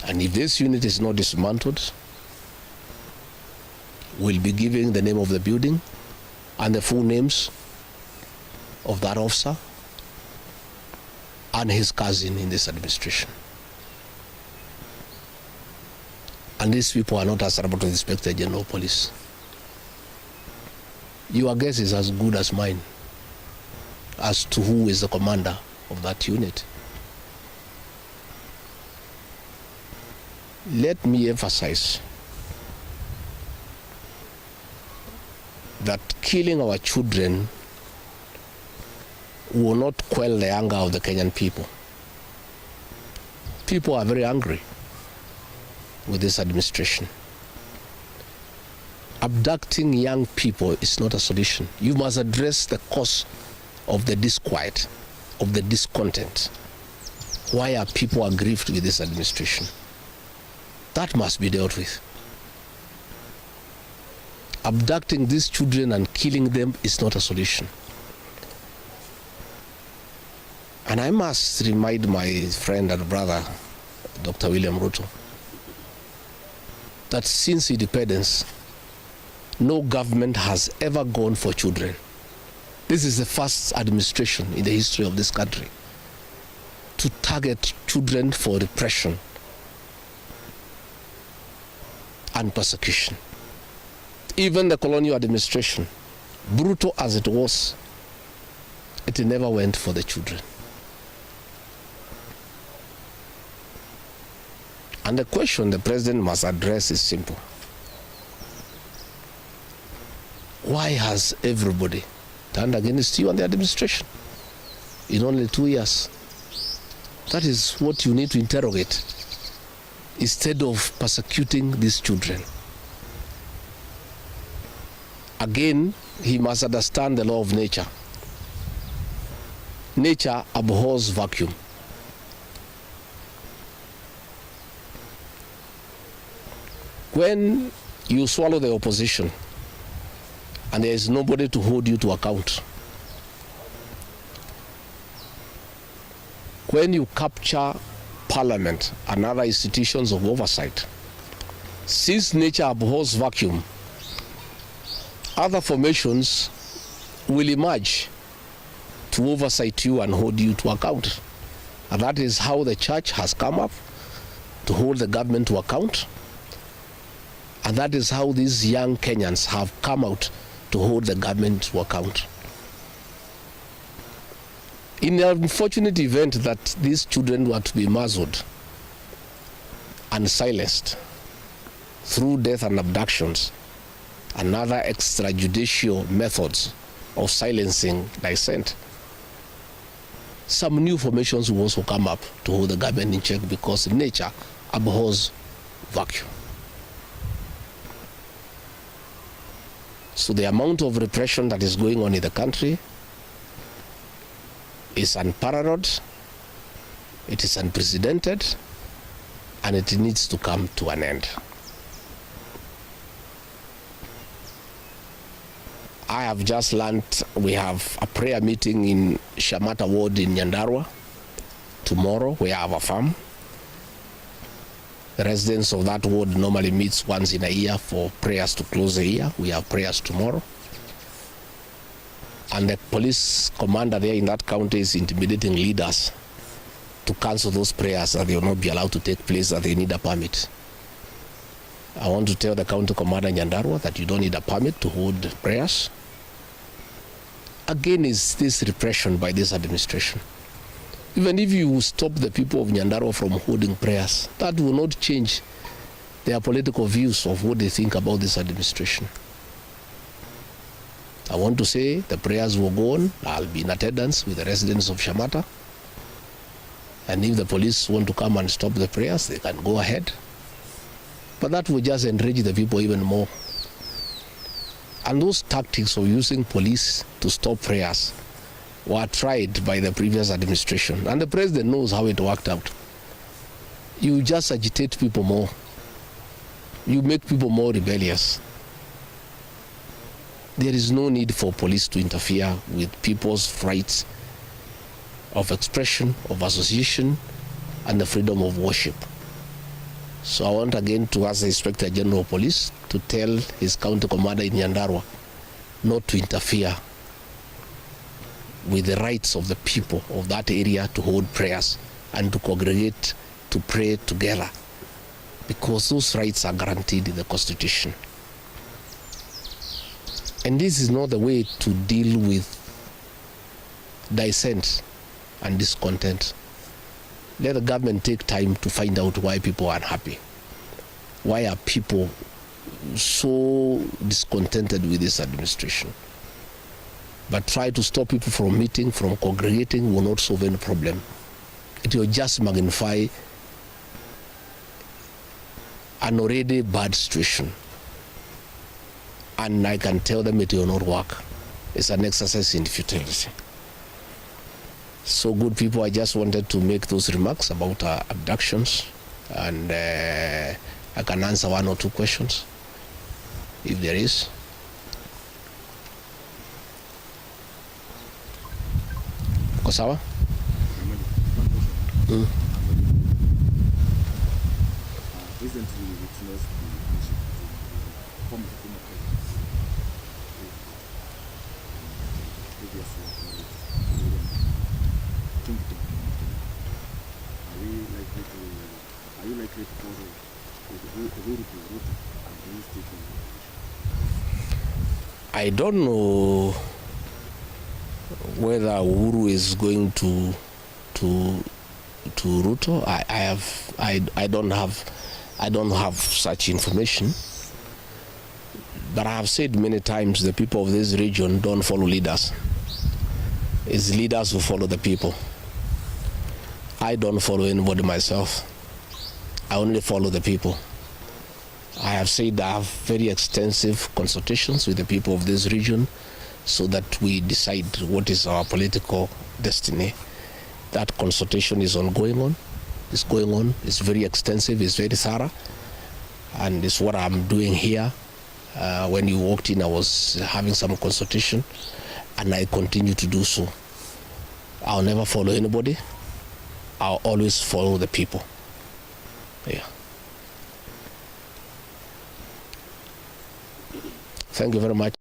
And if this unit is not dismantled, we'll be giving the name of the building and the full names of that officer and his cousin in this administration. And these people are not answerable to the Inspector General of Police. Your guess is as good as mine as to who is the commander of that unit. Let me emphasize that killing our children will not quell the anger of the Kenyan people. People are very angry with this administration. Abducting young people is not a solution. You must address the cause of the disquiet, of the discontent. Why are people aggrieved with this administration? That must be dealt with. Abducting these children and killing them is not a solution. And I must remind my friend and brother, Dr. William Ruto, that since independence, no government has ever gone for children. This is the first administration in the history of this country to target children for repression and persecution. Even the colonial administration, brutal as it was, it never went for the children. And the question the president must address is simple. Why has everybody turned against you and the administration in only 2 years? That is what you need to interrogate instead of persecuting these children. Again, he must understand the law of nature. Nature abhors vacuum. When you swallow the opposition and there is nobody to hold you to account, when you capture parliament and other institutions of oversight, since nature abhors vacuum, other formations will emerge to oversight you and hold you to account. And that is how the church has come up to hold the government to account. And that is how these young Kenyans have come out to hold the government to account. In the unfortunate event that these children were to be muzzled and silenced through death and abductions and other extrajudicial methods of silencing dissent, some new formations will also come up to hold the government in check because nature abhors vacuum. So the amount of repression that is going on in the country is unparalleled, it is unprecedented, and it needs to come to an end. I have just learned we have a prayer meeting in Shamata Ward in Nyandarua tomorrow. We have a farm. The residents of that ward normally meets once in a year for prayers to close the year. We have prayers tomorrow. And the police commander there in that county is intimidating leaders to cancel those prayers, that they will not be allowed to take place, that they need a permit. I want to tell the county commander in Nyandarua that you don't need a permit to hold prayers. Again, is this repression by this administration. Even if you stop the people of Nyandarua from holding prayers, that will not change their political views of what they think about this administration. I want to say the prayers will go on. I'll be in attendance with the residents of Shamata. And if the police want to come and stop the prayers, they can go ahead. But that will just enrage the people even more. And those tactics of using police to stop prayers were tried by the previous administration. And the president knows how it worked out. You just agitate people more. You make people more rebellious. There is no need for police to interfere with people's rights of expression, of association, and the freedom of worship. So I want again to ask the Inspector General of Police to tell his county commander in Nyandarua not to interfere with the rights of the people of that area to hold prayers and to congregate to pray together, because those rights are guaranteed in the Constitution. And this is not the way to deal with dissent and discontent. Let the government take time to find out why people are unhappy. Why are people so discontented with this administration? But try to stop people from meeting, from congregating will not solve any problem. It will just magnify an already bad situation. And I can tell them it will not work. It's an exercise in futility. So good people, I just wanted to make those remarks about abductions, and I can answer one or two questions if there is. Kosawa? Recently, we witnessed the relationship between former president previously are you likely to follow the route and do you stick in? I don't know whether Uhuru is going to Ruto. I don't have such information. But I have said many times the people of this region don't follow leaders. It's leaders who follow the people. I don't follow anybody myself. I only follow the people. I have said I have very extensive consultations with the people of this region so that we decide what is our political destiny. That consultation is ongoing. It's going on. It's very extensive. It's very thorough. And it's what I'm doing here. When you walked in, I was having some consultation, and I continue to do so. I'll never follow anybody. I'll always follow the people. Yeah. Thank you very much.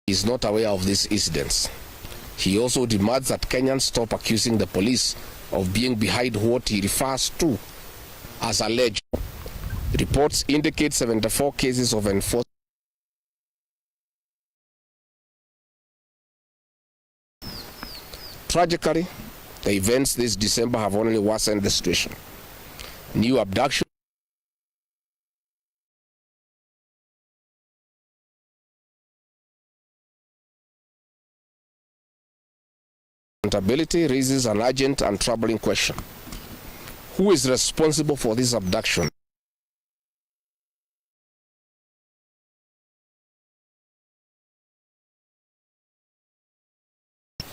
Is not aware of these incidents. He also demands that Kenyans stop accusing the police of being behind what he refers to as alleged. Reports indicate 74 cases of enforcement. Tragically, the events this December have only worsened the situation. New abductions, accountability raises an urgent and troubling question. Who is responsible for this abduction?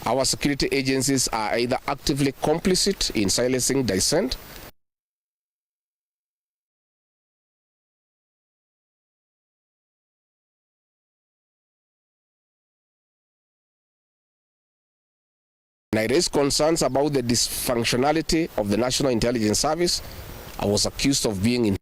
Our security agencies are either actively complicit in silencing dissent and I raised concerns about the dysfunctionality of the National Intelligence Service. I was accused of being in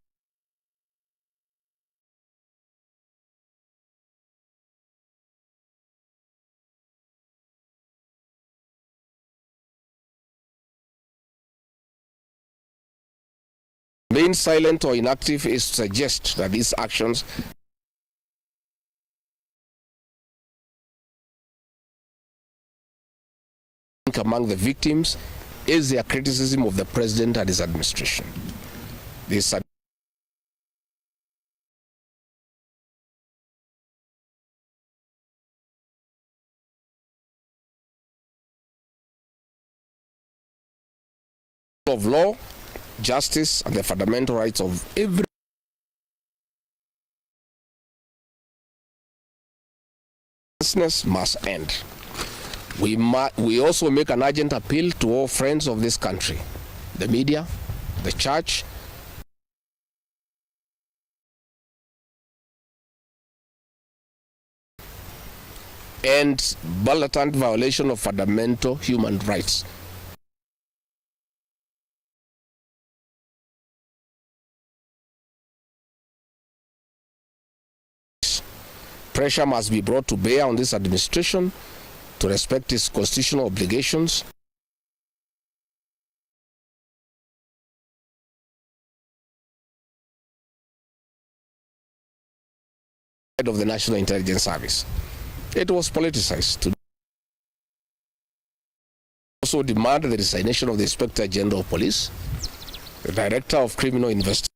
being silent or inactive is to suggest that these actions among the victims is their criticism of the president and his administration. This of law, justice, and the fundamental rights of every business must end. We also make an urgent appeal to all friends of this country, the media, the church, and blatant violation of fundamental human rights. Pressure must be brought to bear on this administration to respect its constitutional obligations of the National Intelligence Service. It was politicized. To also demand the resignation of the Inspector General of Police, the Director of Criminal Investigation,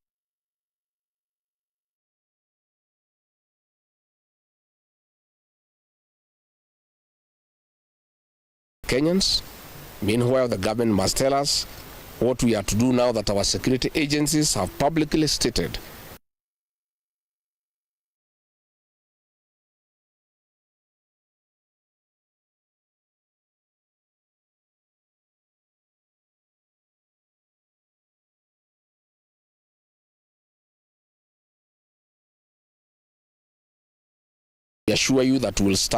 Kenyans. Meanwhile, the government must tell us what we are to do now that our security agencies have publicly stated we assure you that we'll start